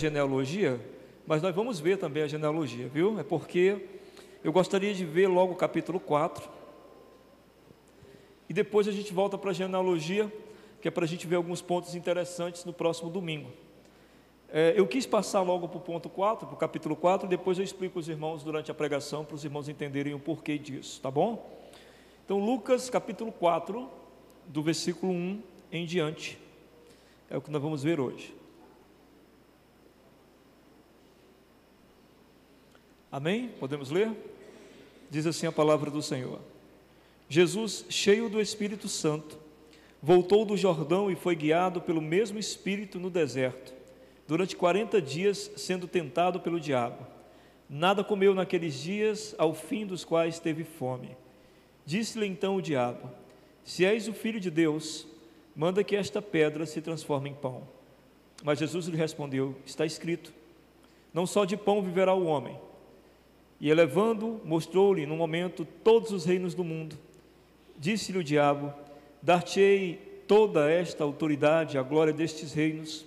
genealogia, mas nós vamos ver também a genealogia, viu? É porque eu gostaria de ver logo o capítulo 4, e depois a gente volta para a genealogia, que é para a gente ver alguns pontos interessantes no próximo domingo. Eu quis passar logo para o ponto 4, para o capítulo 4, e depois eu explico aos irmãos durante a pregação, para os irmãos entenderem o porquê disso, tá bom? Então, Lucas capítulo 4, do versículo 1 em diante, é o que nós vamos ver hoje. Amém? Podemos ler? Diz assim a palavra do Senhor: Jesus, cheio do Espírito Santo, voltou do Jordão e foi guiado pelo mesmo Espírito no deserto, durante 40 dias sendo tentado pelo diabo. Nada comeu naqueles dias, ao fim dos quais teve fome. Disse-lhe então o diabo: se és o Filho de Deus, manda que esta pedra se transforme em pão. Mas Jesus lhe respondeu: está escrito, não só de pão viverá o homem. E elevando, mostrou-lhe num momento todos os reinos do mundo. Disse-lhe o diabo: dar-te-ei toda esta autoridade, a glória destes reinos,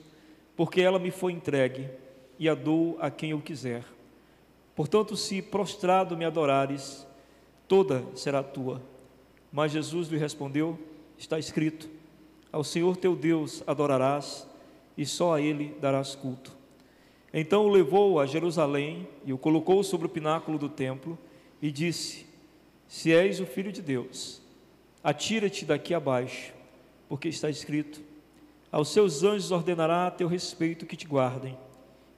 porque ela me foi entregue, e a dou a quem eu quiser. Portanto, se prostrado me adorares, toda será tua. Mas Jesus lhe respondeu: está escrito, ao Senhor teu Deus adorarás, e só a Ele darás culto. Então o levou a Jerusalém, e o colocou sobre o pináculo do templo, e disse: se és o Filho de Deus, atira-te daqui abaixo, porque está escrito, aos seus anjos ordenará a teu respeito que te guardem,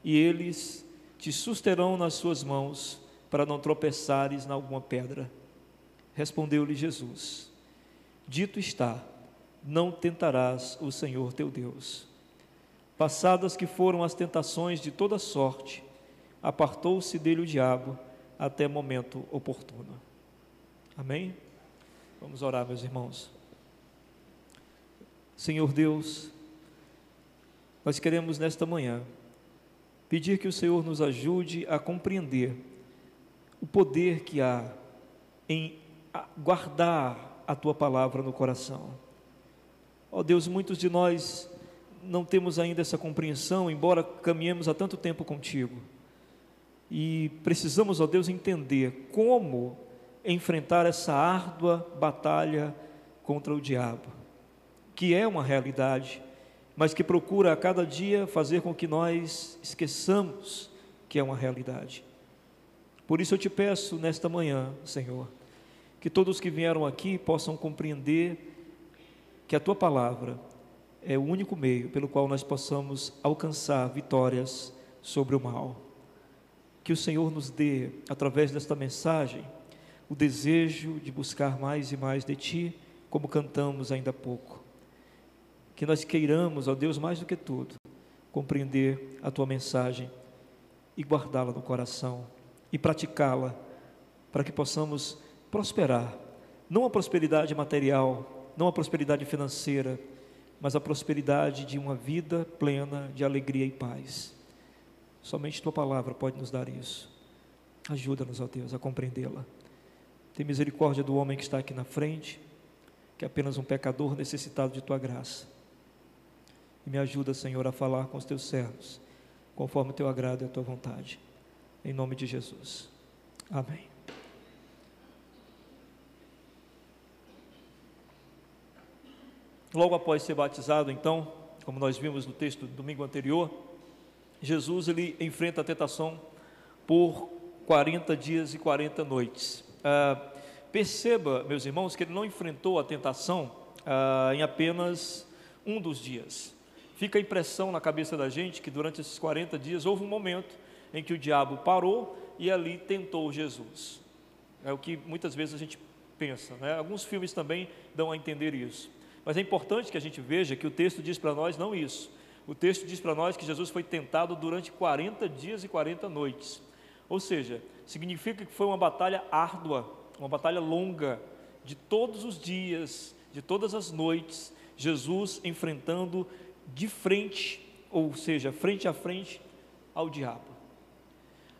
e eles te susterão nas suas mãos, para não tropeçares em alguma pedra. Respondeu-lhe Jesus: dito está, não tentarás o Senhor teu Deus. Passadas que foram as tentações de toda sorte, apartou-se dele o diabo até momento oportuno. Amém? Vamos orar, meus irmãos. Senhor Deus, nós queremos nesta manhã pedir que o Senhor nos ajude a compreender o poder que há em guardar a Tua palavra no coração. Ó Deus, muitos de nós não temos ainda essa compreensão, embora caminhemos há tanto tempo contigo, e precisamos, ó Deus, entender como enfrentar essa árdua batalha contra o diabo, que é uma realidade, mas que procura a cada dia fazer com que nós esqueçamos que é uma realidade. Por isso eu te peço nesta manhã, Senhor, que todos que vieram aqui possam compreender que a Tua palavra é o único meio pelo qual nós possamos alcançar vitórias sobre o mal. Que o Senhor nos dê, através desta mensagem, o desejo de buscar mais e mais de Ti, como cantamos ainda há pouco. Que nós queiramos, ó Deus, mais do que tudo, compreender a Tua mensagem e guardá-la no coração e praticá-la, para que possamos prosperar, não a prosperidade material, não a prosperidade financeira, mas a prosperidade de uma vida plena de alegria e paz. Somente Tua palavra pode nos dar isso. Ajuda-nos, ó Deus, a compreendê-la. Tem misericórdia do homem que está aqui na frente, que é apenas um pecador necessitado de Tua graça. E me ajuda, Senhor, a falar com os Teus servos, conforme o Teu agrado e a Tua vontade. Em nome de Jesus. Amém. Logo após ser batizado, então, como nós vimos no texto do domingo anterior, Jesus ele enfrenta a tentação por 40 dias e 40 noites. Perceba, meus irmãos, que ele não enfrentou a tentação em apenas um dos dias. Fica a impressão na cabeça da gente que durante esses 40 dias houve um momento em que o diabo parou e ali tentou Jesus. É o que muitas vezes a gente pensa, né? Alguns filmes também dão a entender isso. Mas é importante que a gente veja que o texto diz para nós não isso. O texto diz para nós que Jesus foi tentado durante 40 dias e 40 noites. Ou seja, significa que foi uma batalha árdua, uma batalha longa, de todos os dias, de todas as noites, Jesus enfrentando de frente, ou seja, frente a frente ao diabo.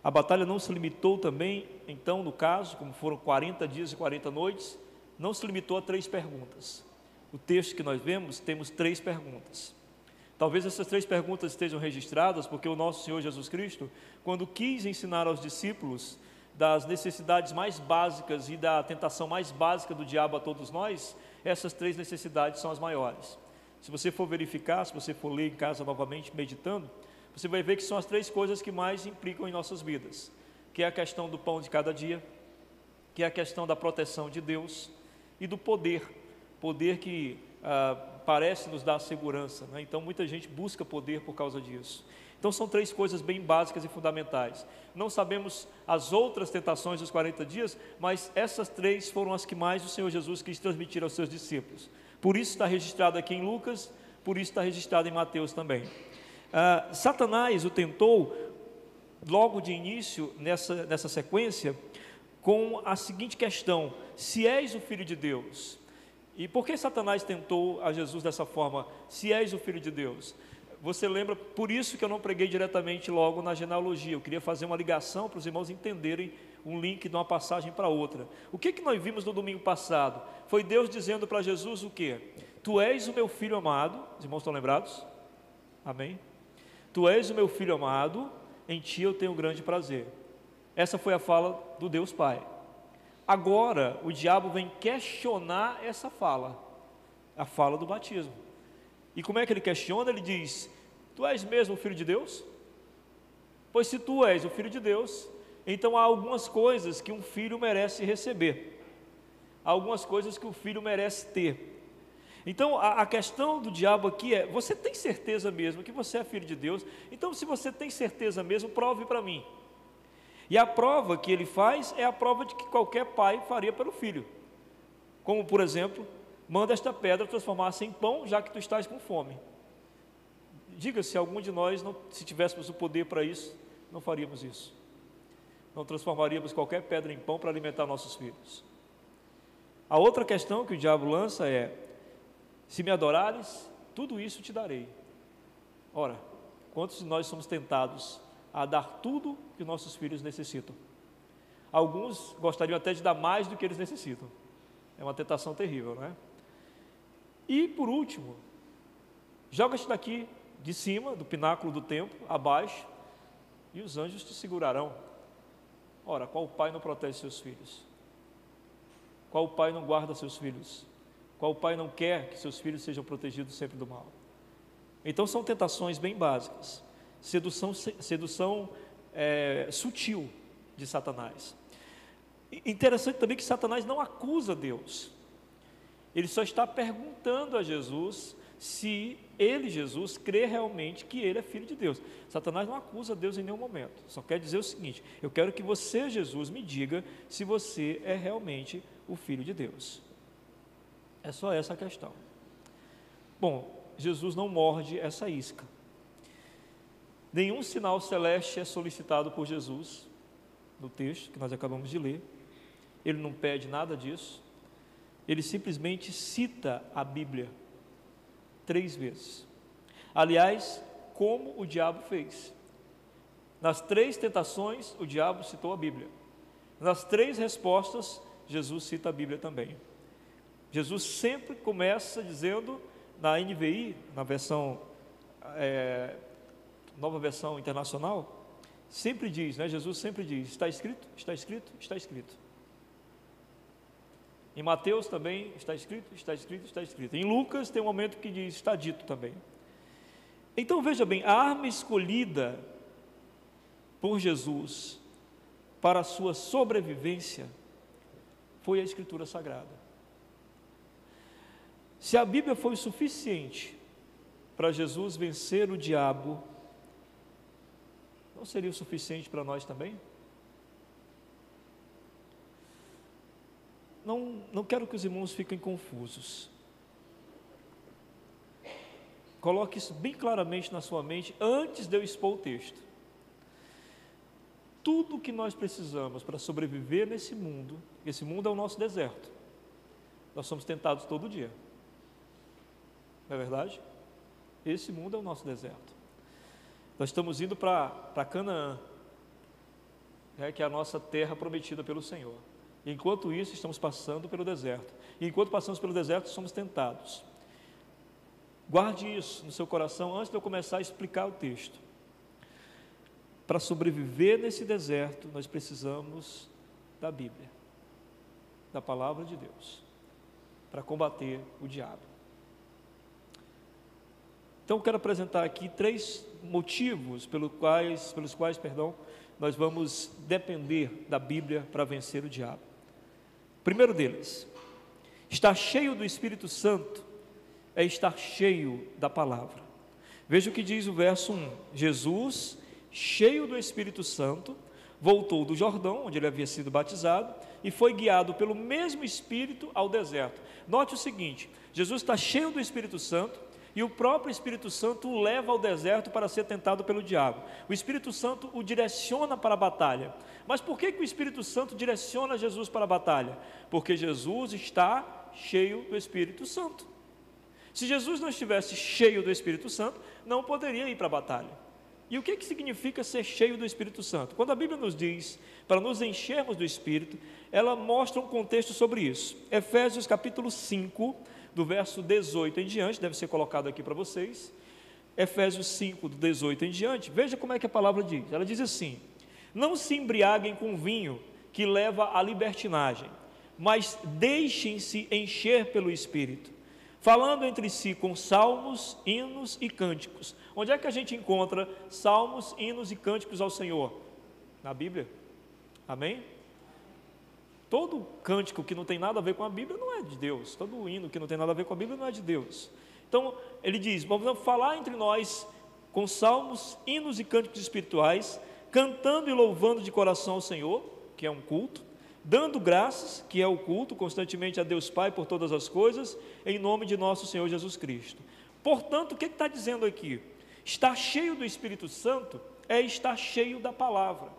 A batalha não se limitou também, então, no caso, como foram 40 dias e 40 noites, não se limitou a 3 perguntas. O texto que nós vemos, temos 3 perguntas. Talvez essas 3 perguntas estejam registradas, porque o nosso Senhor Jesus Cristo, quando quis ensinar aos discípulos das necessidades mais básicas e da tentação mais básica do diabo a todos nós, essas 3 necessidades são as maiores. Se você for verificar, se você for ler em casa novamente, meditando, você vai ver que são as 3 coisas que mais implicam em nossas vidas, que é a questão do pão de cada dia, que é a questão da proteção de Deus e do poder que parece nos dar segurança, né? Então muita gente busca poder por causa disso. Então são 3 coisas bem básicas e fundamentais. Não sabemos as outras tentações dos 40 dias, mas essas 3 foram as que mais o Senhor Jesus quis transmitir aos seus discípulos. Por isso está registrado aqui em Lucas, por isso está registrado em Mateus também. Satanás o tentou logo de início nessa sequência com a seguinte questão: se és o Filho de Deus. E por que Satanás tentou a Jesus dessa forma? Se és o Filho de Deus. Você lembra, por isso que eu não preguei diretamente logo na genealogia. Eu queria fazer uma ligação para os irmãos entenderem um link de uma passagem para outra. O que nós vimos no domingo passado? Foi Deus dizendo para Jesus o quê? Tu és o meu filho amado. Os irmãos estão lembrados? Amém? Tu és o meu filho amado, em ti eu tenho grande prazer. Essa foi a fala do Deus Pai. Agora o diabo vem questionar essa fala, a fala do batismo. E como é que ele questiona? Ele diz: tu és mesmo o Filho de Deus? Pois se tu és o Filho de Deus, então há algumas coisas que um filho merece receber, há algumas coisas que o filho merece ter. Então a questão do diabo aqui é: você tem certeza mesmo que você é filho de Deus? Então, se você tem certeza mesmo, prove para mim. E a prova que ele faz é a prova de que qualquer pai faria pelo filho, como por exemplo: manda esta pedra transformar-se em pão, já que tu estás com fome. Diga se algum de nós, se tivéssemos o poder para isso, não faríamos isso. Não transformaríamos qualquer pedra em pão para alimentar nossos filhos. A outra questão que o diabo lança é: se me adorares, tudo isso te darei. Ora, quantos de nós somos tentados a dar tudo que nossos filhos necessitam? Alguns gostariam até de dar mais do que eles necessitam. É uma tentação terrível, não é? E por último, joga-te daqui de cima, do pináculo do templo, abaixo, e os anjos te segurarão. Ora, qual pai não protege seus filhos? Qual pai não guarda seus filhos? Qual pai não quer que seus filhos sejam protegidos sempre do mal? Então são tentações bem básicas, sedução sutil de Satanás. Interessante também que Satanás não acusa Deus, ele só está perguntando a Jesus se ele, Jesus, crê realmente que ele é filho de Deus. Satanás não acusa Deus em nenhum momento, só quer dizer o seguinte: eu quero que você, Jesus, me diga se você é realmente o filho de Deus. É só essa a questão. Bom, Jesus não morde essa isca. Nenhum sinal celeste é solicitado por Jesus no texto que nós acabamos de ler. Ele não pede nada disso. Ele simplesmente cita a Bíblia 3 vezes. Aliás, como o diabo fez. Nas 3 tentações, o diabo citou a Bíblia. Nas 3 respostas, Jesus cita a Bíblia também. Jesus sempre começa dizendo, na NVI, na versão, nova versão internacional, sempre diz, né? Jesus sempre diz: está escrito, está escrito, está escrito. Em Mateus também está escrito, está escrito, está escrito. Em Lucas tem um momento que diz: está dito também. Então veja bem, a arma escolhida por Jesus para a sua sobrevivência foi a Escritura Sagrada. Se a Bíblia foi o suficiente para Jesus vencer o diabo, não seria o suficiente para nós também? Não quero que os irmãos fiquem confusos. Coloque isso bem claramente na sua mente antes de eu expor o texto. Tudo o que nós precisamos para sobreviver nesse mundo, esse mundo é o nosso deserto. Nós somos tentados todo dia. Não é verdade? Esse mundo é o nosso deserto. Nós estamos indo para Canaã, que é a nossa terra prometida pelo Senhor. Enquanto isso, estamos passando pelo deserto. E enquanto passamos pelo deserto, somos tentados. Guarde isso no seu coração antes de eu começar a explicar o texto. Para sobreviver nesse deserto, nós precisamos da Bíblia, da palavra de Deus, para combater o diabo. Então, eu quero apresentar aqui 3 motivos pelos quais, nós vamos depender da Bíblia para vencer o diabo. Primeiro deles, estar cheio do Espírito Santo é estar cheio da palavra. Veja o que diz o verso 1: Jesus, cheio do Espírito Santo, voltou do Jordão, onde ele havia sido batizado, e foi guiado pelo mesmo Espírito ao deserto. Note o seguinte: Jesus está cheio do Espírito Santo, e o próprio Espírito Santo o leva ao deserto para ser tentado pelo diabo. O Espírito Santo o direciona para a batalha. Mas por que o Espírito Santo direciona Jesus para a batalha? Porque Jesus está cheio do Espírito Santo. Se Jesus não estivesse cheio do Espírito Santo, não poderia ir para a batalha. E o que significa ser cheio do Espírito Santo? Quando a Bíblia nos diz para nos enchermos do Espírito, ela mostra um contexto sobre isso. Efésios capítulo 5, do verso 18 em diante, deve ser colocado aqui para vocês. Efésios 5, do 18 em diante, veja como é que a palavra diz. Ela diz assim: não se embriaguem com vinho que leva à libertinagem, mas deixem-se encher pelo Espírito, falando entre si com salmos, hinos e cânticos. Onde é que a gente encontra salmos, hinos e cânticos ao Senhor? Na Bíblia. Amém? Todo cântico que não tem nada a ver com a Bíblia não é de Deus. Todo hino que não tem nada a ver com a Bíblia não é de Deus. Então, ele diz: vamos falar entre nós com salmos, hinos e cânticos espirituais, cantando e louvando de coração ao Senhor, que é um culto, dando graças, que é o culto, constantemente a Deus Pai por todas as coisas, em nome de nosso Senhor Jesus Cristo. Portanto, o que está dizendo aqui? Estar cheio do Espírito Santo é estar cheio da palavra,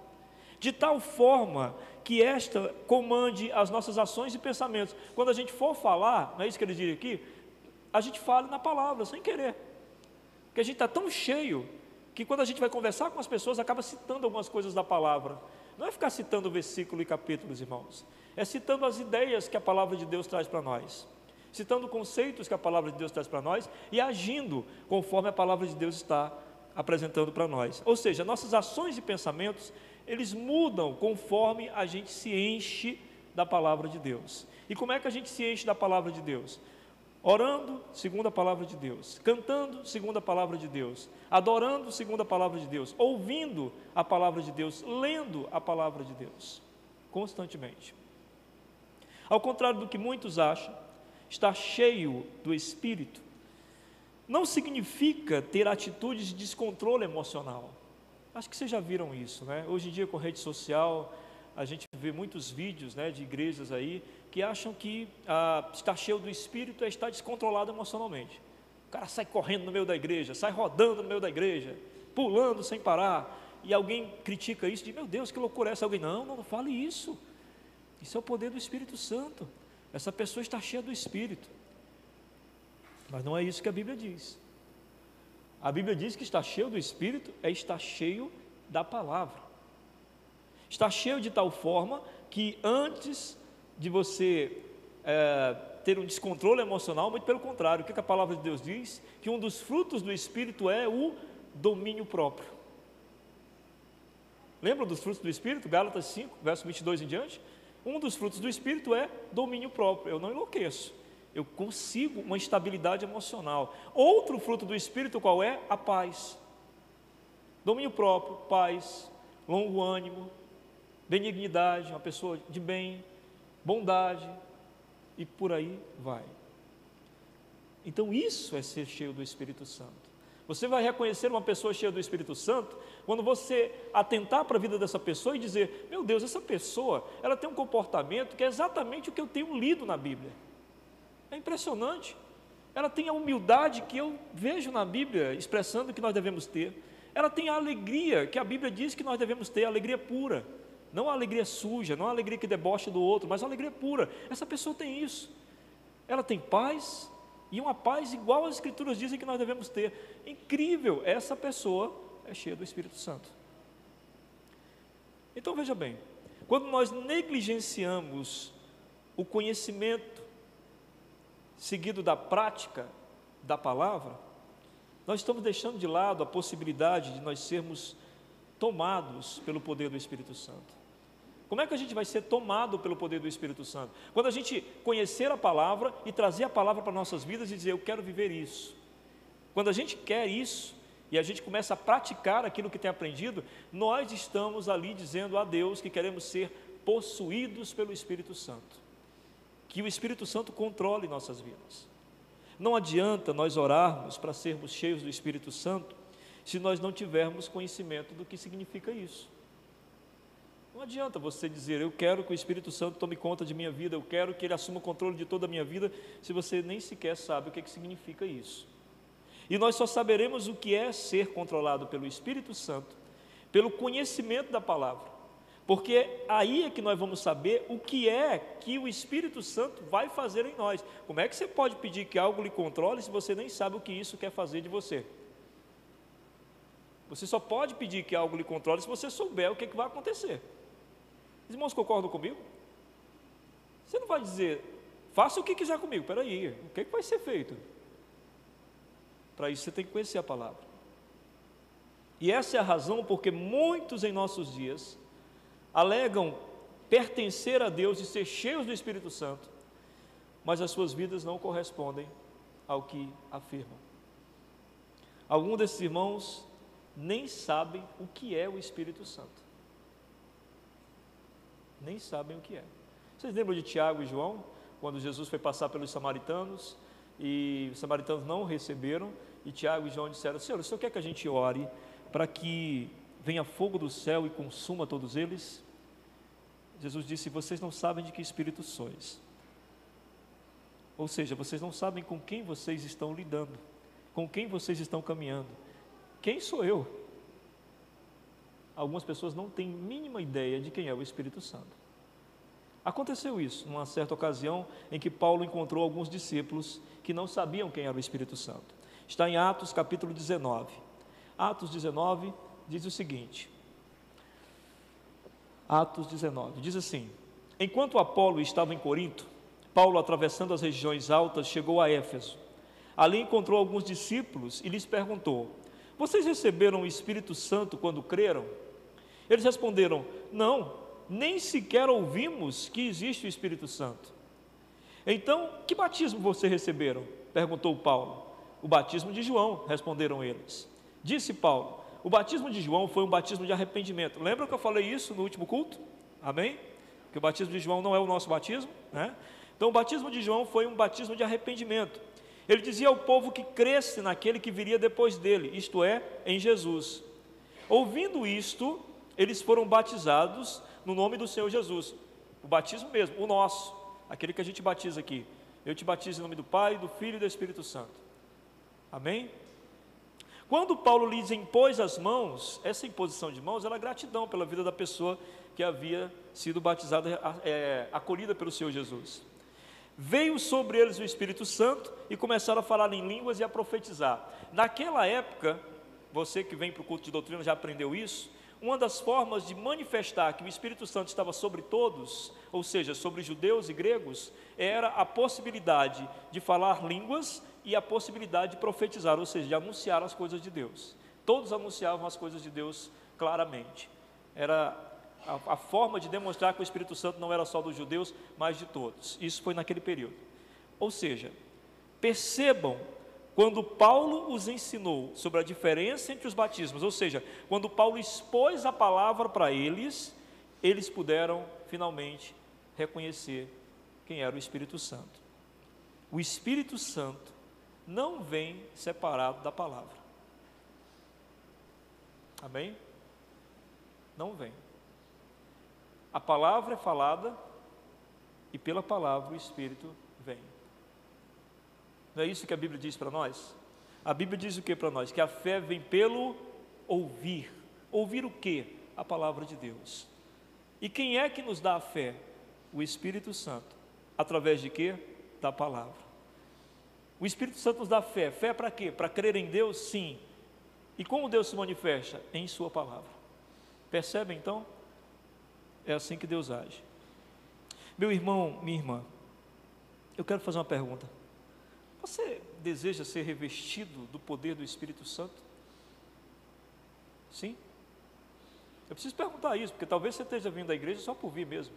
de tal forma que esta comande as nossas ações e pensamentos. Quando a gente for falar, não é isso que ele diz aqui, a gente fale na palavra, sem querer, porque a gente está tão cheio, que quando a gente vai conversar com as pessoas, acaba citando algumas coisas da palavra. Não é ficar citando versículo e capítulos, irmãos, é citando as ideias que a palavra de Deus traz para nós, citando conceitos que a palavra de Deus traz para nós, e agindo conforme a palavra de Deus está apresentando para nós. Ou seja, nossas ações e pensamentos, eles mudam conforme a gente se enche da palavra de Deus. E como é que a gente se enche da palavra de Deus? Orando segundo a palavra de Deus, cantando segundo a palavra de Deus, adorando segundo a palavra de Deus, ouvindo a palavra de Deus, lendo a palavra de Deus, constantemente. Ao contrário do que muitos acham, estar cheio do Espírito não significa ter atitudes de descontrole emocional. Acho que vocês já viram isso, né? Hoje em dia, com rede social, a gente vê muitos vídeos, né, de igrejas aí que acham que estar cheio do Espírito é estar descontrolado emocionalmente. O cara sai correndo no meio da igreja, sai rodando no meio da igreja, pulando sem parar, e alguém critica isso, diz: meu Deus, que loucura é essa? Alguém: não fale isso, isso é o poder do Espírito Santo, essa pessoa está cheia do Espírito. Mas não é isso que a Bíblia diz. A Bíblia diz que estar cheio do Espírito é estar cheio da palavra, estar cheio de tal forma que antes de você ter um descontrole emocional, muito pelo contrário, o que a palavra de Deus diz? Que um dos frutos do Espírito é o domínio próprio. Lembram dos frutos do Espírito? Gálatas 5, verso 22 em diante. Um dos frutos do Espírito é domínio próprio. Eu não enlouqueço, eu consigo uma estabilidade emocional. Outro fruto do Espírito qual é? A paz. Domínio próprio, paz, longo ânimo, benignidade, uma pessoa de bem, bondade, e por aí vai. Então isso é ser cheio do Espírito Santo. Você vai reconhecer uma pessoa cheia do Espírito Santo quando você atentar para a vida dessa pessoa e dizer: meu Deus, essa pessoa, ela tem um comportamento que é exatamente o que eu tenho lido na Bíblia. É impressionante. Ela tem a humildade que eu vejo na Bíblia expressando que nós devemos ter. Ela tem a alegria que a Bíblia diz que nós devemos ter, a alegria pura. Não a alegria suja, não a alegria que debocha do outro, mas a alegria pura. Essa pessoa tem isso. Ela tem paz, e uma paz igual as Escrituras dizem que nós devemos ter. Incrível, essa pessoa é cheia do Espírito Santo. Então veja bem, quando nós negligenciamos o conhecimento seguido da prática da palavra, nós estamos deixando de lado a possibilidade de nós sermos tomados pelo poder do Espírito Santo. Como é que a gente vai ser tomado pelo poder do Espírito Santo? Quando a gente conhecer a palavra e trazer a palavra para nossas vidas e dizer, eu quero viver isso. Quando a gente quer isso, e a gente começa a praticar aquilo que tem aprendido, nós estamos ali dizendo a Deus que queremos ser possuídos pelo Espírito Santo. Que o Espírito Santo controle nossas vidas. Não adianta nós orarmos para sermos cheios do Espírito Santo, se nós não tivermos conhecimento do que significa isso. Não adianta você dizer, eu quero que o Espírito Santo tome conta de minha vida, eu quero que Ele assuma o controle de toda a minha vida, se você nem sequer sabe o que significa isso. E nós só saberemos o que é ser controlado pelo Espírito Santo, pelo conhecimento da palavra, porque aí é que nós vamos saber o que é que o Espírito Santo vai fazer em nós. Como é que você pode pedir que algo lhe controle se você nem sabe o que isso quer fazer de você? Você só pode pedir que algo lhe controle se você souber o que vai acontecer. Os irmãos concordam comigo? Você não vai dizer, faça o que quiser comigo. Espera aí, o que vai ser feito? Para isso você tem que conhecer a palavra. E essa é a razão porque muitos em nossos dias alegam pertencer a Deus e ser cheios do Espírito Santo, mas as suas vidas não correspondem ao que afirmam. Alguns desses irmãos nem sabem o que é o Espírito Santo. Nem sabem o que é. Vocês lembram de Tiago e João, quando Jesus foi passar pelos samaritanos, e os samaritanos não o receberam, e Tiago e João disseram, Senhor, o Senhor quer que a gente ore para que venha fogo do céu e consuma todos eles? Jesus disse, vocês não sabem de que espírito sois. Ou seja, vocês não sabem com quem vocês estão lidando, com quem vocês estão caminhando. Quem sou eu? Algumas pessoas não têm mínima ideia de quem é o Espírito Santo. Aconteceu isso numa certa ocasião em que Paulo encontrou alguns discípulos que não sabiam quem era o Espírito Santo. Está em Atos capítulo 19. Atos 19 diz o seguinte. Atos 19, diz assim, enquanto Apolo estava em Corinto, Paulo, atravessando as regiões altas, chegou a Éfeso. Ali encontrou alguns discípulos e lhes perguntou, vocês receberam o Espírito Santo quando creram? Eles responderam, não, nem sequer ouvimos que existe o Espírito Santo. Então, que batismo vocês receberam? Perguntou Paulo. O batismo de João, responderam eles. Disse Paulo, o batismo de João foi um batismo de arrependimento. Lembra que eu falei isso no último culto? Amém? Que o batismo de João não é o nosso batismo, né? Então o batismo de João foi um batismo de arrependimento. Ele dizia ao povo que cresce naquele que viria depois dele, isto é, em Jesus. Ouvindo isto, eles foram batizados no nome do Senhor Jesus. O batismo mesmo, o nosso, aquele que a gente batiza aqui. Eu te batizo em nome do Pai, do Filho e do Espírito Santo. Amém? Quando Paulo lhes impôs as mãos, essa imposição de mãos era gratidão pela vida da pessoa que havia sido batizada, acolhida pelo Senhor Jesus. Veio sobre eles o Espírito Santo e começaram a falar em línguas e a profetizar. Naquela época, você que vem para o culto de doutrina já aprendeu isso, uma das formas de manifestar que o Espírito Santo estava sobre todos, ou seja, sobre judeus e gregos, era a possibilidade de falar línguas e a possibilidade de profetizar, ou seja, de anunciar as coisas de Deus. Todos anunciavam as coisas de Deus claramente. Era a forma de demonstrar que o Espírito Santo não era só dos judeus, mas de todos. Isso foi naquele período. Ou seja, percebam, quando Paulo os ensinou sobre a diferença entre os batismos, ou seja, quando Paulo expôs a palavra para eles, eles puderam finalmente reconhecer quem era o Espírito Santo. O Espírito Santo não vem separado da palavra. Amém? Não vem. A palavra é falada e pela palavra o Espírito vem. Não é isso que a Bíblia diz para nós? A Bíblia diz o que para nós? Que a fé vem pelo ouvir. Ouvir o quê? A palavra de Deus. E quem é que nos dá a fé? O Espírito Santo. Através de quê? Da palavra. O Espírito Santo nos dá fé. Fé para quê? Para crer em Deus? Sim. E como Deus se manifesta? Em sua palavra. Percebe então? É assim que Deus age. Meu irmão, minha irmã, eu quero fazer uma pergunta. Você deseja ser revestido do poder do Espírito Santo? Sim? Eu preciso perguntar isso, porque talvez você esteja vindo à igreja só por vir mesmo,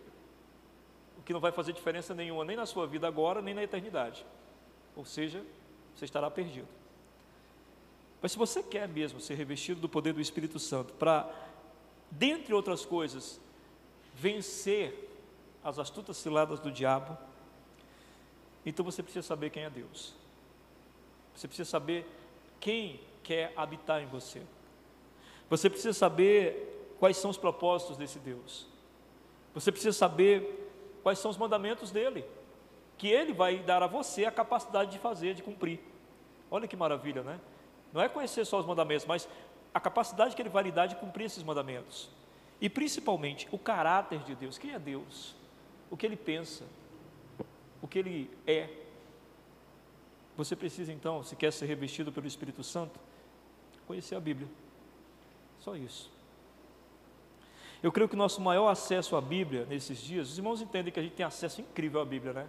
o que não vai fazer diferença nenhuma, nem na sua vida agora, nem na eternidade. Ou seja, você estará perdido. Mas se você quer mesmo ser revestido do poder do Espírito Santo para, dentre outras coisas, vencer as astutas ciladas do diabo, então você precisa saber quem é Deus. Você precisa saber quem quer habitar em você. Você precisa saber quais são os propósitos desse Deus. Você precisa saber quais são os mandamentos dele, que ele vai dar a você a capacidade de fazer, de cumprir. Olha que maravilha, né? Não é conhecer só os mandamentos, mas a capacidade que ele vai lhe dar de cumprir esses mandamentos. E principalmente o caráter de Deus. Quem é Deus? O que ele pensa? O que ele é? Você precisa então, se quer ser revestido pelo Espírito Santo, conhecer a Bíblia. Só isso. Eu creio que o nosso maior acesso à Bíblia nesses dias, os irmãos entendem que a gente tem acesso incrível à Bíblia, né?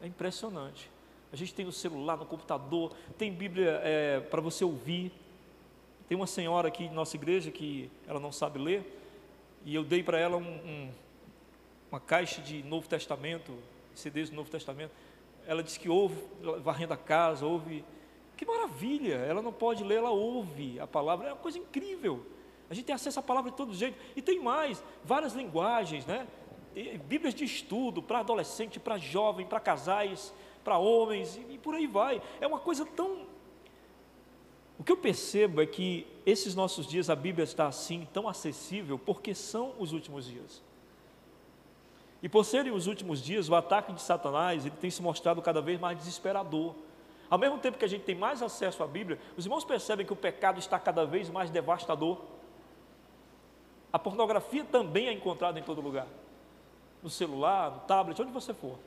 É impressionante. A gente tem no celular, no computador, tem Bíblia para você ouvir. Tem uma senhora aqui em nossa igreja que ela não sabe ler, e eu dei para ela uma caixa de Novo Testamento, CDs do Novo Testamento. Ela disse que ouve, varrendo a casa, ouve. Que maravilha! Ela não pode ler, ela ouve a palavra, é uma coisa incrível. A gente tem acesso à palavra de todo jeito, e tem mais, várias linguagens, né? Bíblias de estudo para adolescente, para jovem, para casais, para homens, e por aí vai. É uma coisa tão... O que eu percebo é que esses nossos dias a Bíblia está assim, tão acessível, porque são os últimos dias. E por serem os últimos dias, o ataque de Satanás, ele tem se mostrado cada vez mais desesperador. Ao mesmo tempo que a gente tem mais acesso à Bíblia, os irmãos percebem que o pecado está cada vez mais devastador. A pornografia também é encontrada em todo lugar. No celular, no tablet, onde você for.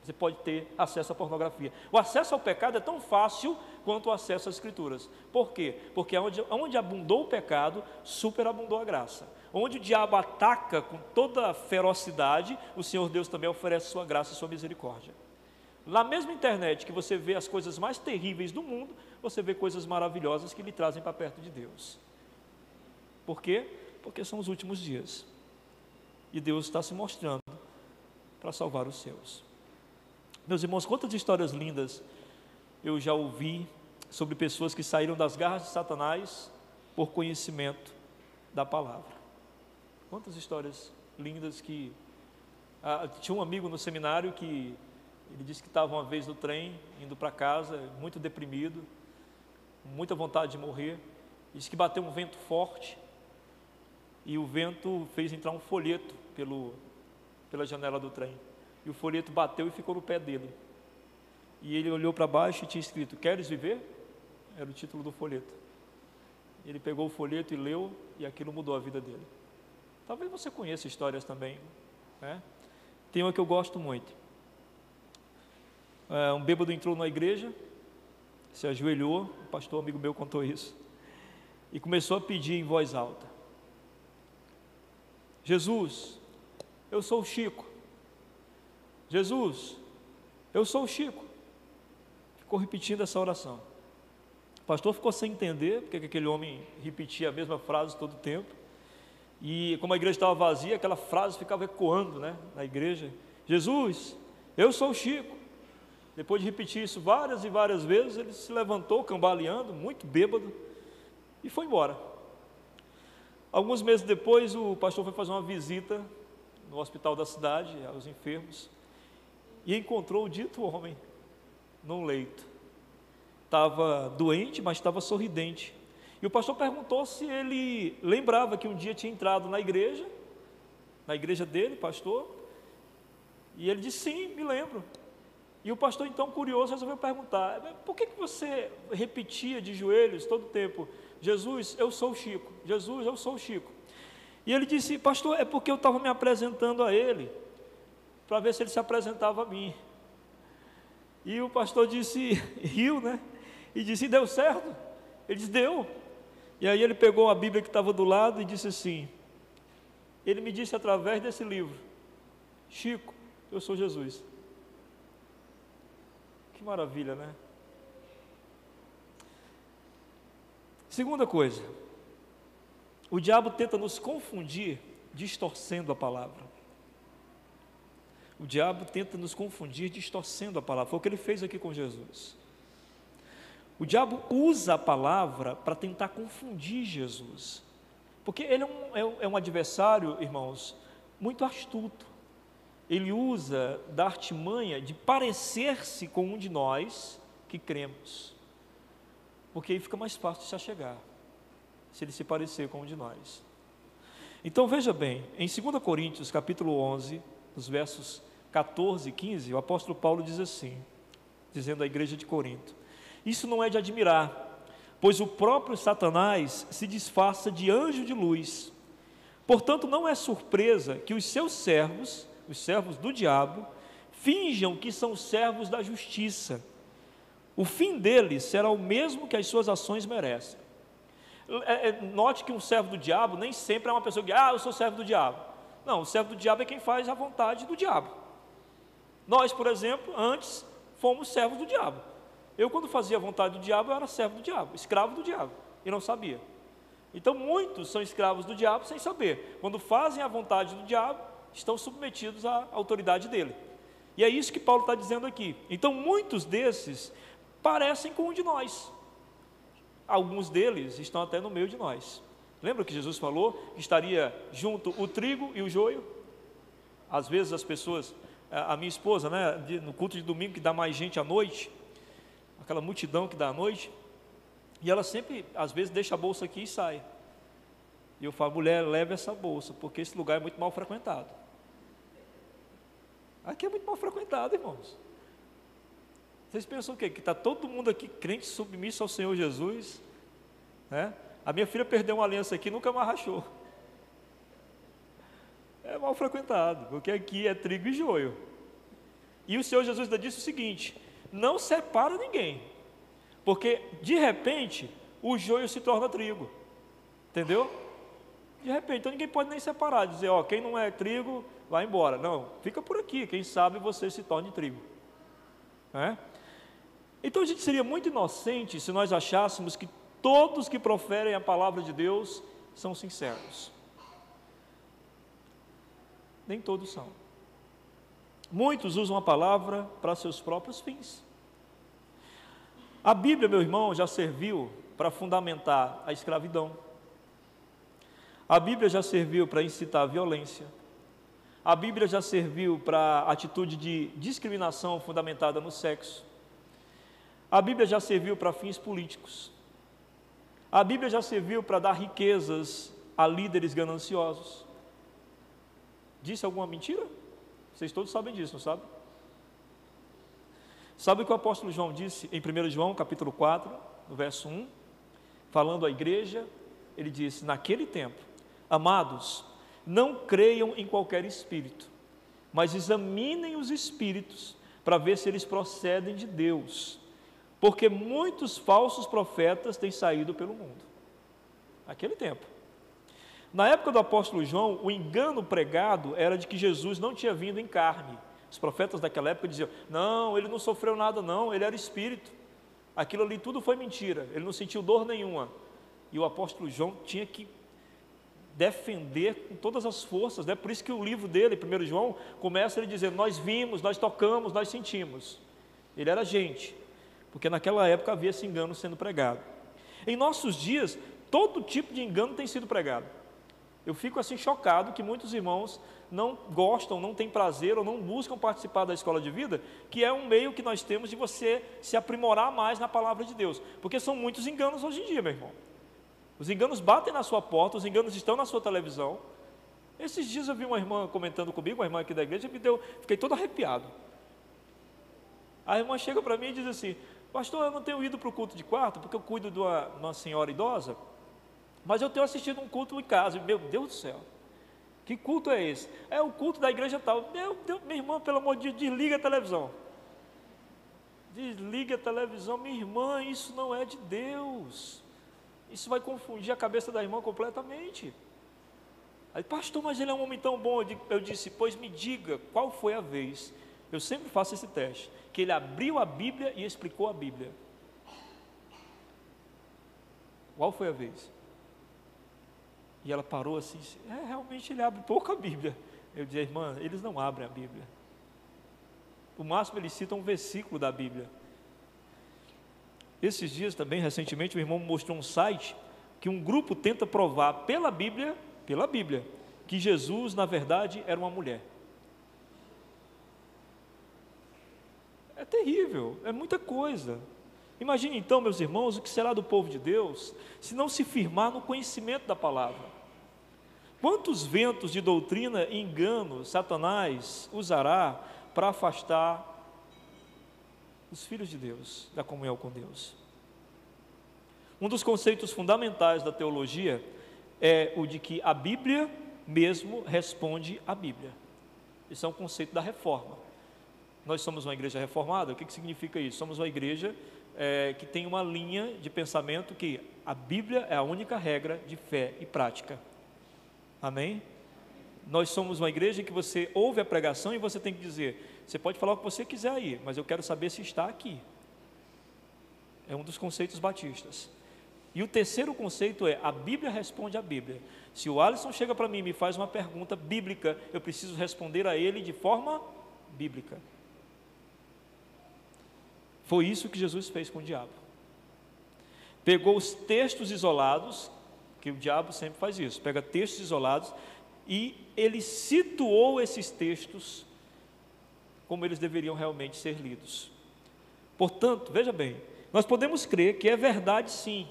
Você pode ter acesso à pornografia. O acesso ao pecado é tão fácil quanto o acesso às Escrituras. Por quê? Porque onde abundou o pecado, superabundou a graça. Onde o diabo ataca com toda a ferocidade, o Senhor Deus também oferece sua graça e sua misericórdia. Na mesma internet que você vê as coisas mais terríveis do mundo, você vê coisas maravilhosas que lhe trazem para perto de Deus. Por quê? Porque são os últimos dias. E Deus está se mostrando para salvar os seus. Meus irmãos, quantas histórias lindas eu já ouvi sobre pessoas que saíram das garras de Satanás por conhecimento da palavra. Quantas histórias lindas que... tinha um amigo no seminário que ele disse que estava uma vez no trem, indo para casa, muito deprimido, com muita vontade de morrer. Disse que bateu um vento forte e o vento fez entrar um folheto pela janela do trem. E o folheto bateu e ficou no pé dele. E ele olhou para baixo e tinha escrito: "Queres viver?" Era o título do folheto. Ele pegou o folheto e leu, e aquilo mudou a vida dele. Talvez você conheça histórias também, né? Tem uma que eu gosto muito. Um bêbado entrou na igreja, se ajoelhou, um pastor amigo meu contou isso, e começou a pedir em voz alta: "Jesus, eu sou o Chico. Jesus, eu sou o Chico." Ficou repetindo essa oração. O pastor ficou sem entender porque aquele homem repetia a mesma frase todo o tempo. E como a igreja estava vazia, aquela frase ficava ecoando, né, na igreja: "Jesus, eu sou o Chico." Depois de repetir isso várias e várias vezes, ele se levantou cambaleando, muito bêbado, e foi embora. Alguns meses depois, o pastor foi fazer uma visita no hospital da cidade, aos enfermos, e encontrou o dito homem num leito. Estava doente, mas estava sorridente. E o pastor perguntou se ele lembrava que um dia tinha entrado na igreja dele, pastor, e ele disse: "Sim, me lembro." E o pastor, então, curioso, resolveu perguntar: "Por que você repetia de joelhos todo o tempo: 'Jesus, eu sou o Chico, Jesus, eu sou o Chico'?" E ele disse: "Pastor, é porque eu estava me apresentando a ele, para ver se ele se apresentava a mim." E o pastor riu, né? E disse: "Deu certo?" Ele disse: "Deu." E aí ele pegou a Bíblia que estava do lado e disse assim: "Ele me disse através desse livro: 'Chico, eu sou Jesus.'" Que maravilha, né? Segunda coisa, o diabo tenta nos confundir, distorcendo a palavra. O diabo tenta nos confundir, distorcendo a palavra. Foi o que ele fez aqui com Jesus. O diabo usa a palavra para tentar confundir Jesus, porque ele é um adversário, irmãos, muito astuto. Ele usa da artimanha de parecer-se com um de nós que cremos, porque aí fica mais fácil de se achegar, se ele se parecer com um de nós. Então veja bem, em 2 Coríntios capítulo 11, nos versos 14 e 15, o apóstolo Paulo diz assim, dizendo à igreja de Corinto: isso não é de admirar, pois o próprio Satanás se disfarça de anjo de luz. Portanto, não é surpresa que os seus servos, os servos do diabo, finjam que são servos da justiça. O fim deles será o mesmo que as suas ações merecem. Note que um servo do diabo nem sempre é uma pessoa que, eu sou servo do diabo. Não, o servo do diabo é quem faz a vontade do diabo. Nós, por exemplo, antes fomos servos do diabo. Eu, quando fazia a vontade do diabo, eu era servo do diabo, escravo do diabo, e não sabia. Então, muitos são escravos do diabo sem saber. Quando fazem a vontade do diabo, estão submetidos à autoridade dele. E é isso que Paulo está dizendo aqui. Então, muitos desses parecem com um de nós. Alguns deles estão até no meio de nós. Lembra que Jesus falou que estaria junto o trigo e o joio? Às vezes as pessoas, a minha esposa, né, no culto de domingo que dá mais gente à noite, aquela multidão que dá à noite, e ela sempre, às vezes, deixa a bolsa aqui e sai. E eu falo: mulher, leve essa bolsa, porque esse lugar é muito mal frequentado. Aqui é muito mal frequentado, irmãos. Vocês pensam o quê? Que está todo mundo aqui crente, submisso ao Senhor Jesus, né? A minha filha perdeu uma aliança aqui e nunca mais rachou. É mal frequentado, porque aqui é trigo e joio. E o Senhor Jesus ainda disse o seguinte: não separa ninguém, porque de repente o joio se torna trigo, entendeu? De repente, então ninguém pode nem separar, dizer, quem não é trigo, vai embora. Não, fica por aqui, quem sabe você se torne trigo, né? Então a gente seria muito inocente se nós achássemos que todos que proferem a palavra de Deus são sinceros. Nem todos são. Muitos usam a palavra para seus próprios fins. A Bíblia, meu irmão, já serviu para fundamentar a escravidão. A Bíblia já serviu para incitar a violência. A Bíblia já serviu para atitude de discriminação fundamentada no sexo. A Bíblia já serviu para fins políticos. A Bíblia já serviu para dar riquezas a líderes gananciosos. Disse alguma mentira? Vocês todos sabem disso, não sabem? Sabe o que o apóstolo João disse em 1 João capítulo 4, no verso 1? Falando à igreja, ele disse: naquele tempo, amados, não creiam em qualquer espírito, mas examinem os espíritos para ver se eles procedem de Deus, porque muitos falsos profetas têm saído pelo mundo. Naquele tempo. Na época do apóstolo João, o engano pregado era de que Jesus não tinha vindo em carne. Os profetas daquela época diziam: não, ele não sofreu nada não, ele era espírito. Aquilo ali tudo foi mentira, ele não sentiu dor nenhuma. E o apóstolo João tinha que defender com todas as forças, né? Por isso que o livro dele, 1 João, começa ele dizendo: nós vimos, nós tocamos, nós sentimos. Ele era gente, porque naquela época havia esse engano sendo pregado. Em nossos dias, todo tipo de engano tem sido pregado. Eu fico assim chocado que muitos irmãos não gostam, não têm prazer ou não buscam participar da escola de vida, que é um meio que nós temos de você se aprimorar mais na palavra de Deus, porque são muitos enganos hoje em dia, meu irmão. Os enganos batem na sua porta, os enganos estão na sua televisão. Esses dias eu vi uma irmã comentando comigo, uma irmã aqui da igreja, fiquei todo arrepiado. A irmã chega para mim e diz assim: pastor, eu não tenho ido para o culto de quarto, porque eu cuido de uma senhora idosa, mas eu tenho assistido um culto em casa. Meu Deus do céu, que culto é esse? É o culto da igreja tal. Meu Deus, minha irmã, pelo amor de Deus, desliga a televisão. Desliga a televisão, minha irmã, isso não é de Deus. Isso vai confundir a cabeça da irmã completamente. Aí, pastor, mas ele é um homem tão bom. Eu disse: pois me diga, qual foi a vez, eu sempre faço esse teste, que ele abriu a Bíblia e explicou a Bíblia. Qual foi a vez? E ela parou assim, realmente ele abre pouco a Bíblia. Eu disse, irmã, eles não abrem a Bíblia. O máximo eles citam um versículo da Bíblia. Esses dias também, recentemente, o irmão me mostrou um site que um grupo tenta provar pela Bíblia, que Jesus, na verdade, era uma mulher. É terrível, é muita coisa. Imagine então, meus irmãos, o que será do povo de Deus se não se firmar no conhecimento da palavra. Quantos ventos de doutrina e engano Satanás usará para afastar os filhos de Deus da comunhão com Deus? Um dos conceitos fundamentais da teologia é o de que a Bíblia mesmo responde à Bíblia. Isso é um conceito da reforma. Nós somos uma igreja reformada. O que significa isso? Somos uma igreja que tem uma linha de pensamento que a Bíblia é a única regra de fé e prática. Amém? Nós somos uma igreja que você ouve a pregação e você tem que dizer, você pode falar o que você quiser aí, mas eu quero saber se está aqui. É um dos conceitos batistas. E o terceiro conceito é, a Bíblia responde à Bíblia. Se o Alisson chega para mim e me faz uma pergunta bíblica, eu preciso responder a ele de forma bíblica. Foi isso que Jesus fez com o diabo. Pegou os textos isolados, que o diabo sempre faz isso, pega textos isolados, e ele situou esses textos como eles deveriam realmente ser lidos. Portanto, veja bem, nós podemos crer que é verdade sim,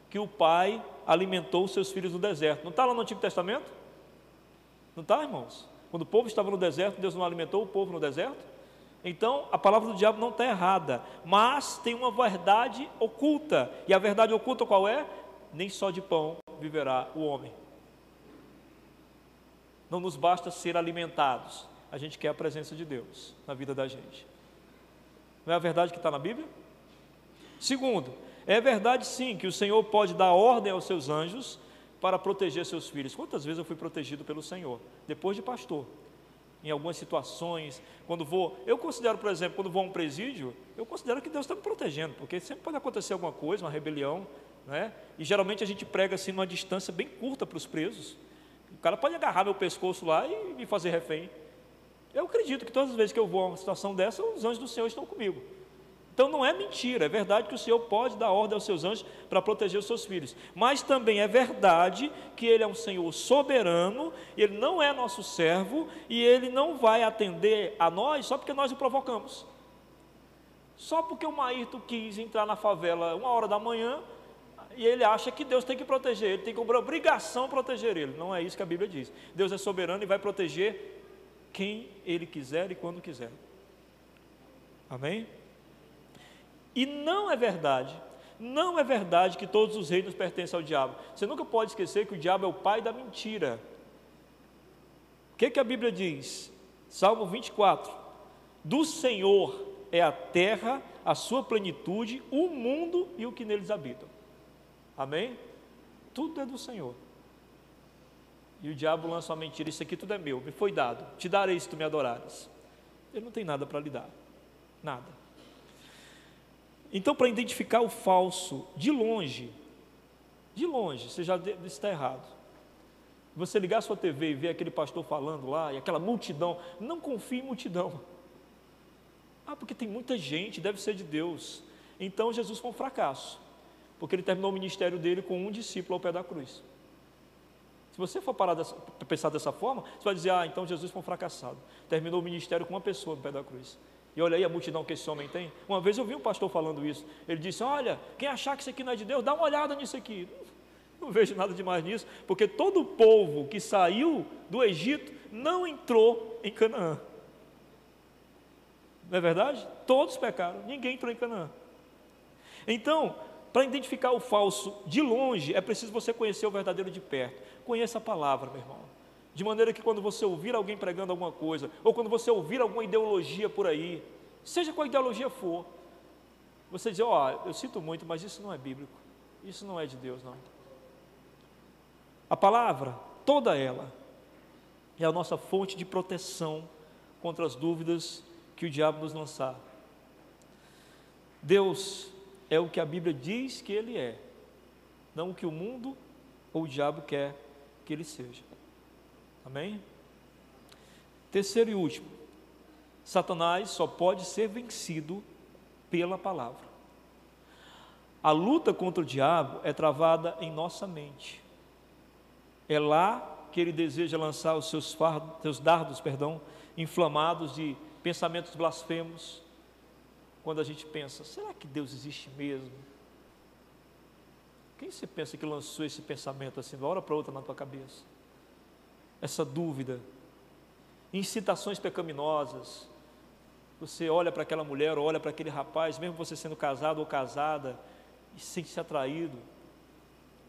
que o Pai alimentou os seus filhos no deserto. Não está lá no Antigo Testamento? Não está, irmãos? Quando o povo estava no deserto, Deus não alimentou o povo no deserto? Então, a palavra do diabo não está errada, mas tem uma verdade oculta. E a verdade oculta qual é? Nem só de pão viverá o homem. Não nos basta ser alimentados, a gente quer a presença de Deus na vida da gente. Não é a verdade que está na Bíblia? Segundo, é verdade sim que o Senhor pode dar ordem aos seus anjos para proteger seus filhos. Quantas vezes eu fui protegido pelo Senhor? Depois de pastor. Em algumas situações, quando vou, eu considero, por exemplo, quando vou a um presídio, eu considero que Deus está me protegendo, porque sempre pode acontecer alguma coisa, uma rebelião, né? E geralmente a gente prega assim numa distância bem curta para os presos. O cara pode agarrar meu pescoço lá e me fazer refém. Eu acredito que todas as vezes que eu vou a uma situação dessa, os anjos do Senhor estão comigo. Então não é mentira, é verdade que o Senhor pode dar ordem aos seus anjos para proteger os seus filhos, mas também é verdade que Ele é um Senhor soberano, Ele não é nosso servo e Ele não vai atender a nós só porque nós o provocamos. Só porque o Maírto quis entrar na favela 1h da manhã e ele acha que Deus tem que proteger ele, tem como obrigação proteger ele. Não é isso que a Bíblia diz. Deus é soberano e vai proteger quem Ele quiser e quando quiser. Amém? E não é verdade que todos os reinos pertencem ao diabo. Você nunca pode esquecer que o diabo é o pai da mentira. O que a Bíblia diz? Salmo 24: do Senhor é a terra, a sua plenitude, o mundo e o que neles habitam. Amém? Tudo é do Senhor. E o diabo lança uma mentira: isso aqui tudo é meu, me foi dado, te darei se tu me adorares. Ele não tem nada para lhe dar, nada. Então, para identificar o falso de longe, você já está errado. Você ligar a sua TV e ver aquele pastor falando lá, e aquela multidão, não confie em multidão. Porque tem muita gente, deve ser de Deus. Então Jesus foi um fracasso, porque ele terminou o ministério dele com um discípulo ao pé da cruz. Se você for parar para pensar dessa forma, você vai dizer, então Jesus foi um fracassado, terminou o ministério com uma pessoa no pé da cruz. E olha aí a multidão que esse homem tem. Uma vez eu vi um pastor falando isso. Ele disse, olha, quem achar que isso aqui não é de Deus, dá uma olhada nisso aqui. Não vejo nada demais nisso, porque todo o povo que saiu do Egito não entrou em Canaã. Não é verdade? Todos pecaram, ninguém entrou em Canaã. Então, para identificar o falso de longe, é preciso você conhecer o verdadeiro de perto. Conheça a palavra, meu irmão. De maneira que quando você ouvir alguém pregando alguma coisa, ou quando você ouvir alguma ideologia por aí, seja qual ideologia for, você diz, eu sinto muito, mas isso não é bíblico, isso não é de Deus, não. A palavra, toda ela, é a nossa fonte de proteção contra as dúvidas que o diabo nos lançar. Deus é o que a Bíblia diz que Ele é. não o que o mundo ou o diabo quer que ele seja. Amém? Terceiro e último, Satanás só pode ser vencido pela palavra. A luta contra o diabo é travada em nossa mente. É lá que ele deseja lançar os seus dardos, inflamados de pensamentos blasfemos. Quando a gente pensa, será que Deus existe mesmo? Quem você pensa que lançou esse pensamento assim, de uma hora para outra na tua cabeça? Essa dúvida, incitações pecaminosas. Você olha para aquela mulher, ou olha para aquele rapaz, mesmo você sendo casado ou casada, e sente-se atraído.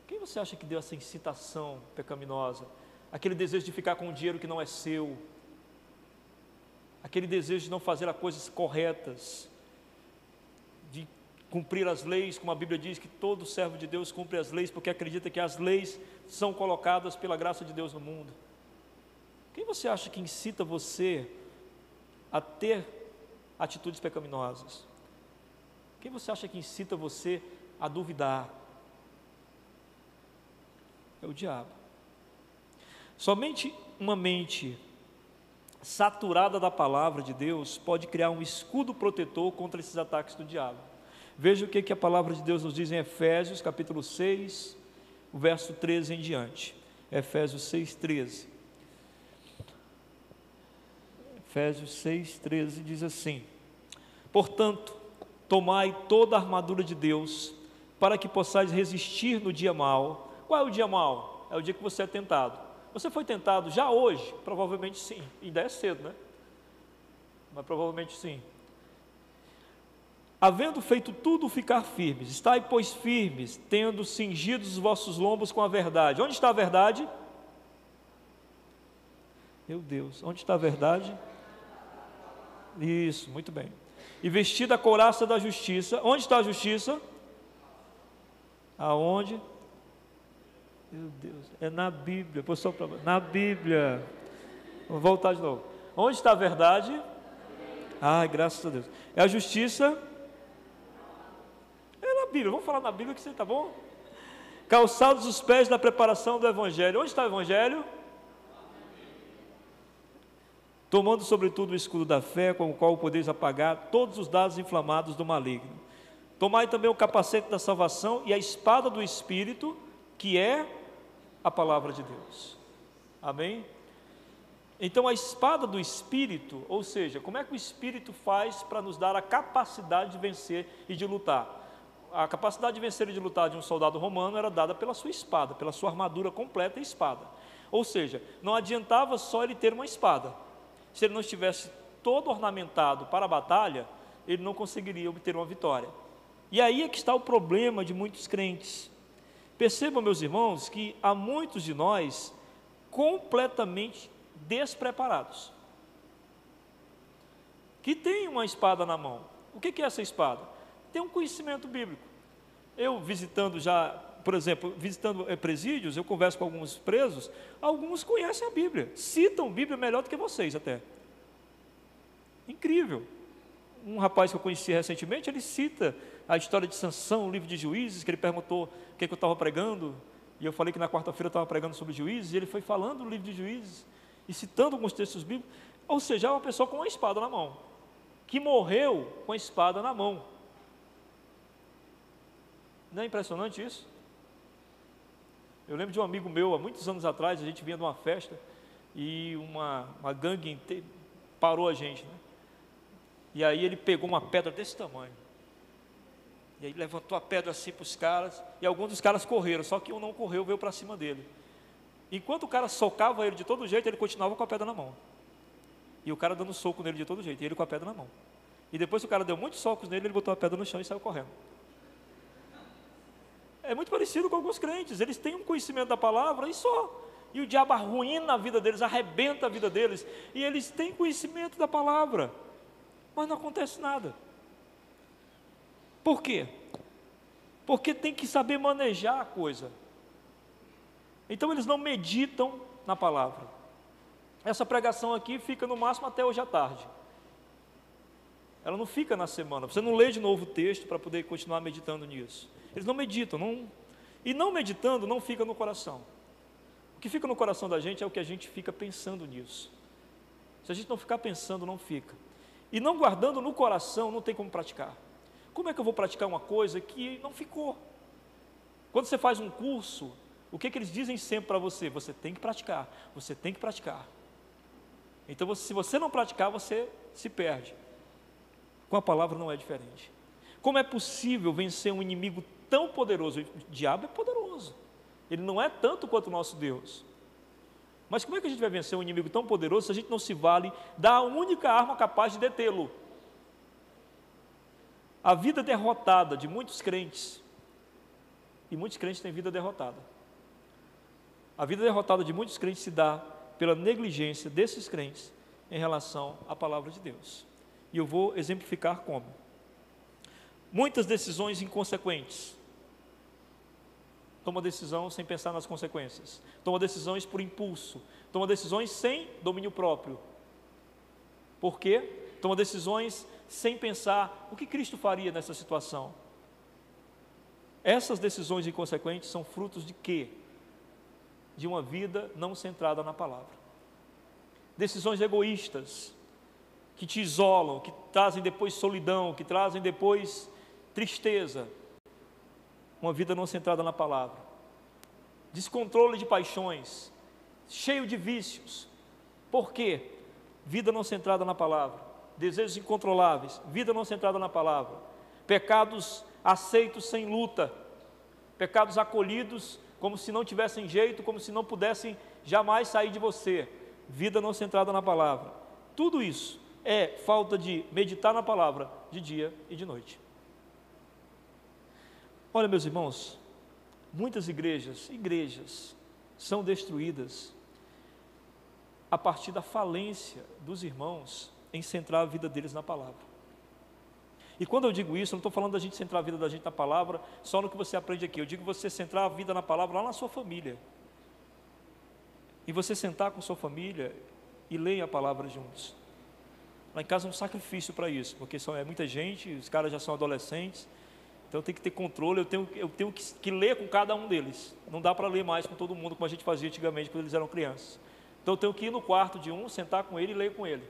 Quem você acha que deu essa incitação pecaminosa? Aquele desejo de ficar com um dinheiro que não é seu, aquele desejo de não fazer as coisas corretas, de cumprir as leis, como a Bíblia diz que todo servo de Deus cumpre as leis, porque acredita que as leis são colocadas pela graça de Deus no mundo. Quem você acha que incita você a ter atitudes pecaminosas? Quem você acha que incita você a duvidar? É o diabo. Somente uma mente saturada da palavra de Deus pode criar um escudo protetor contra esses ataques do diabo. Veja o que a palavra de Deus nos diz em Efésios capítulo 6, o verso 13 em diante. Efésios 6, 13. Efésios 6, 13 diz assim: portanto, tomai toda a armadura de Deus, para que possais resistir no dia mau. Qual é o dia mau? É o dia que você é tentado. Você foi tentado já hoje? Provavelmente sim, ainda é cedo, né? Mas provavelmente sim. Havendo feito tudo, ficar firmes. Estai, pois, firmes, tendo cingido os vossos lombos com a verdade. Onde está a verdade? Meu Deus, onde está a verdade? Isso, muito bem. E vestida a couraça da justiça. Onde está a justiça? Aonde? Meu Deus, é na Bíblia. Na Bíblia. Vamos voltar de novo. Onde está a verdade? Ai, graças a Deus. É a justiça? É na Bíblia. Vamos falar na Bíblia que você está bom? Calçados os pés da preparação do Evangelho. Onde está o Evangelho? Tomando sobretudo o escudo da fé, com o qual podeis apagar todos os dardos inflamados do maligno. Tomai também o capacete da salvação e a espada do Espírito, que é a palavra de Deus. Amém? Então a espada do Espírito, ou seja, como é que o Espírito faz para nos dar a capacidade de vencer e de lutar? A capacidade de vencer e de lutar de um soldado romano era dada pela sua espada, pela sua armadura completa e espada. Ou seja, não adiantava só ele ter uma espada. Se ele não estivesse todo ornamentado para a batalha, ele não conseguiria obter uma vitória. E aí é que está o problema de muitos crentes. Percebam, meus irmãos, que há muitos de nós completamente despreparados, que têm uma espada na mão. O que é essa espada? Tem um conhecimento bíblico. Eu visitando já, por exemplo, visitando presídios, eu converso com alguns presos, alguns conhecem a Bíblia, citam a Bíblia melhor do que vocês até. Incrível. Um rapaz que eu conheci recentemente, ele cita a história de Sansão, o livro de Juízes, que ele perguntou o que eu estava pregando, e eu falei que na quarta-feira eu estava pregando sobre Juízes, e ele foi falando do livro de Juízes, e citando alguns textos bíblicos. Ou seja, é uma pessoa com uma espada na mão, que morreu com a espada na mão. Não é impressionante isso? Eu lembro de um amigo meu, há muitos anos atrás, a gente vinha de uma festa, e uma gangue parou a gente, né? E aí ele pegou uma pedra desse tamanho, e aí levantou a pedra assim para os caras, e alguns dos caras correram, só que um não correu, veio para cima dele. Enquanto o cara socava ele de todo jeito, ele continuava com a pedra na mão, e o cara dando soco nele de todo jeito, e ele com a pedra na mão. E depois que o cara deu muitos socos nele, ele botou a pedra no chão e saiu correndo. É muito parecido com alguns crentes, eles têm um conhecimento da palavra e só, e o diabo arruína a vida deles, arrebenta a vida deles, e eles têm conhecimento da palavra, mas não acontece nada. Por quê? Porque tem que saber manejar a coisa. Então eles não meditam na palavra. Essa pregação aqui fica no máximo até hoje à tarde. Ela não fica na semana, você não lê de novo o texto para poder continuar meditando nisso. Eles não meditam, E não meditando, não fica no coração. O que fica no coração da gente é o que a gente fica pensando nisso. Se a gente não ficar pensando, não fica. E não guardando no coração, não tem como praticar. Como é que eu vou praticar uma coisa que não ficou? Quando você faz um curso, o que eles dizem sempre para você? Você tem que praticar, você tem que praticar. Então, se você não praticar, você se perde. Com a palavra não é diferente. Como é possível vencer um inimigo tão poderoso? O diabo é poderoso. Ele não é tanto quanto o nosso Deus. Mas como é que a gente vai vencer um inimigo tão poderoso se a gente não se vale da única arma capaz de detê-lo? A vida derrotada de muitos crentes, e muitos crentes têm vida derrotada. A vida derrotada de muitos crentes se dá pela negligência desses crentes em relação à palavra de Deus. E eu vou exemplificar como. Muitas decisões inconsequentes. Toma decisão sem pensar nas consequências. Toma decisões por impulso. Toma decisões sem domínio próprio. Por quê? Toma decisões sem pensar o que Cristo faria nessa situação. Essas decisões inconsequentes são frutos de quê? De uma vida não centrada na palavra. Decisões egoístas, que te isolam, que trazem depois solidão, que trazem depois tristeza. Uma vida não centrada na palavra. Descontrole de paixões, cheio de vícios. Por quê? Vida não centrada na palavra. Desejos incontroláveis, vida não centrada na palavra. Pecados aceitos sem luta. Pecados acolhidos como se não tivessem jeito, como se não pudessem jamais sair de você. Vida não centrada na palavra. Tudo isso é falta de meditar na palavra de dia e de noite. Olha, meus irmãos, muitas igrejas são destruídas a partir da falência dos irmãos em centrar a vida deles na palavra. E quando eu digo isso, eu não estou falando da gente centrar a vida da gente na palavra só no que você aprende aqui. Eu digo você centrar a vida na palavra lá na sua família. E você sentar com sua família e ler a palavra juntos. Lá em casa é um sacrifício para isso, porque é muita gente, os caras já são adolescentes, então eu tenho que ter controle, eu tenho que ler com cada um deles. Não dá para ler mais com todo mundo, como a gente fazia antigamente quando eles eram crianças. Então eu tenho que ir no quarto de um, sentar com ele e ler com ele.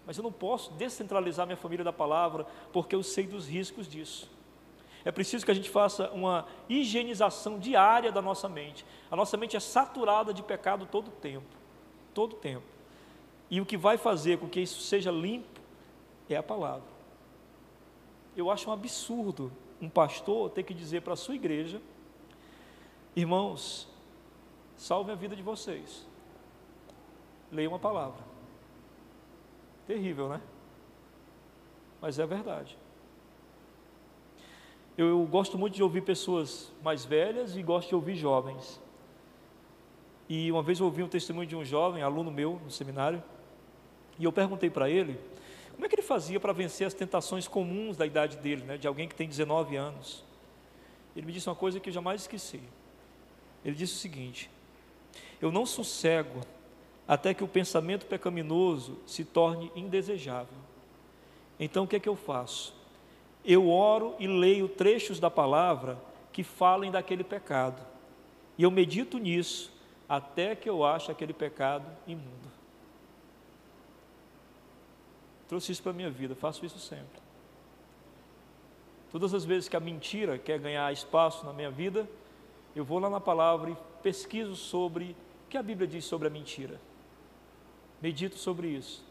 Mas eu não posso descentralizar minha família da palavra, porque eu sei dos riscos disso. É preciso que a gente faça uma higienização diária da nossa mente. A nossa mente é saturada de pecado todo o tempo. Todo o tempo. E o que vai fazer com que isso seja limpo é a palavra. Eu acho um absurdo um pastor ter que dizer para a sua igreja: irmãos, salvem a vida de vocês, leiam a palavra. Terrível, né? Mas é verdade. Eu gosto muito de ouvir pessoas mais velhas e gosto de ouvir jovens. E uma vez eu ouvi um testemunho de um jovem, aluno meu no seminário, e eu perguntei para ele como é que ele fazia para vencer as tentações comuns da idade dele, né, de alguém que tem 19 anos. Ele me disse uma coisa que eu jamais esqueci. Ele disse o seguinte: eu não sossego até que o pensamento pecaminoso se torne indesejável. Então o que é que eu faço? Eu oro e leio trechos da palavra que falem daquele pecado, e eu medito nisso até que eu ache aquele pecado imundo. Trouxe isso para a minha vida, faço isso sempre. Todas as vezes que a mentira quer ganhar espaço na minha vida, eu vou lá na palavra e pesquiso sobre o que a Bíblia diz sobre a mentira. Medito sobre isso,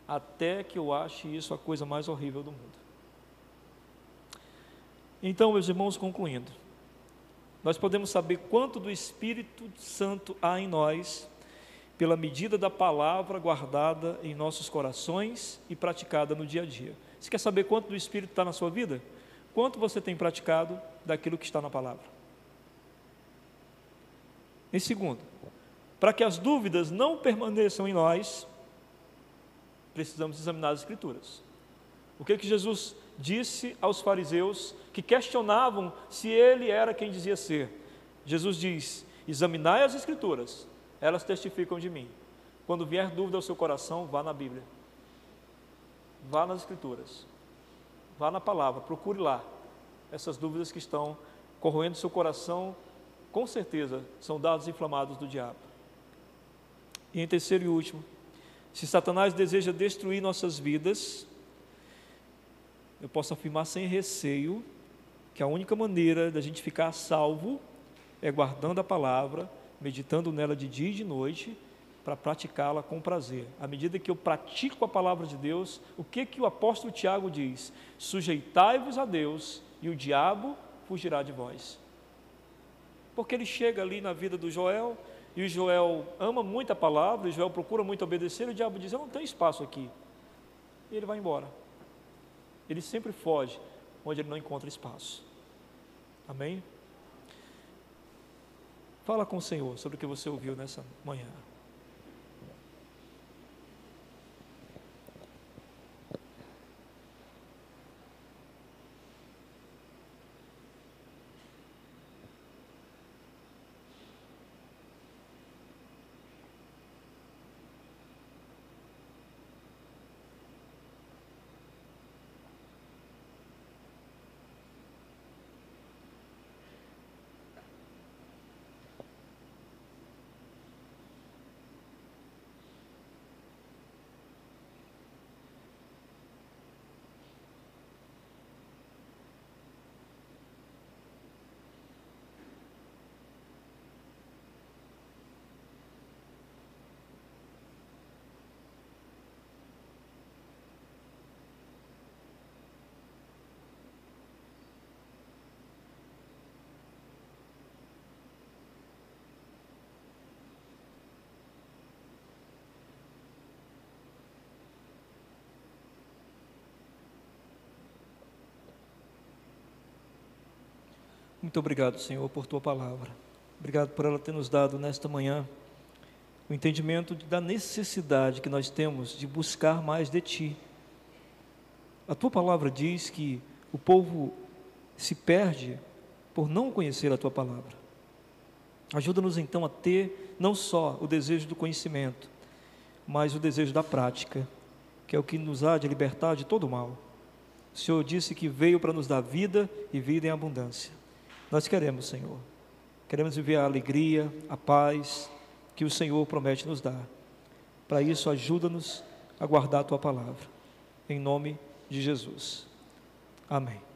até que eu ache isso a coisa mais horrível do mundo. Então, meus irmãos, concluindo, nós podemos saber quanto do Espírito Santo há em nós, pela medida da palavra guardada em nossos corações e praticada no dia a dia. Você quer saber quanto do Espírito está na sua vida? Quanto você tem praticado daquilo que está na palavra? Em segundo, para que as dúvidas não permaneçam em nós, precisamos examinar as Escrituras. O que Jesus disse aos fariseus que questionavam se ele era quem dizia ser? Jesus diz: examinai as Escrituras, elas testificam de mim. Quando vier dúvida ao seu coração, vá na Bíblia, vá nas Escrituras, vá na palavra, procure lá essas dúvidas que estão corroendo seu coração, com certeza são dados inflamados do diabo. E em terceiro e último, se Satanás deseja destruir nossas vidas, eu posso afirmar sem receio que a única maneira da gente ficar salvo é guardando a palavra, meditando nela de dia e de noite, para praticá-la com prazer. À medida que eu pratico a palavra de Deus, o que o apóstolo Tiago diz? Sujeitai-vos a Deus e o diabo fugirá de vós. Porque ele chega ali na vida do Joel, e o Joel ama muito a palavra, e o Joel procura muito obedecer, e o diabo diz, eu não tenho espaço aqui. E ele vai embora. Ele sempre foge onde ele não encontra espaço. Amém? Fala com o Senhor sobre o que você ouviu nessa manhã. Muito obrigado, Senhor, por Tua palavra. Obrigado por ela ter nos dado nesta manhã o entendimento da necessidade que nós temos de buscar mais de Ti. A Tua palavra diz que o povo se perde por não conhecer a Tua palavra. Ajuda-nos então a ter não só o desejo do conhecimento, mas o desejo da prática, que é o que nos há de libertar de todo o mal. O Senhor disse que veio para nos dar vida e vida em abundância. Nós queremos, Senhor, queremos viver a alegria, a paz que o Senhor promete nos dar. Para isso, ajuda-nos a guardar a Tua palavra. Em nome de Jesus. Amém.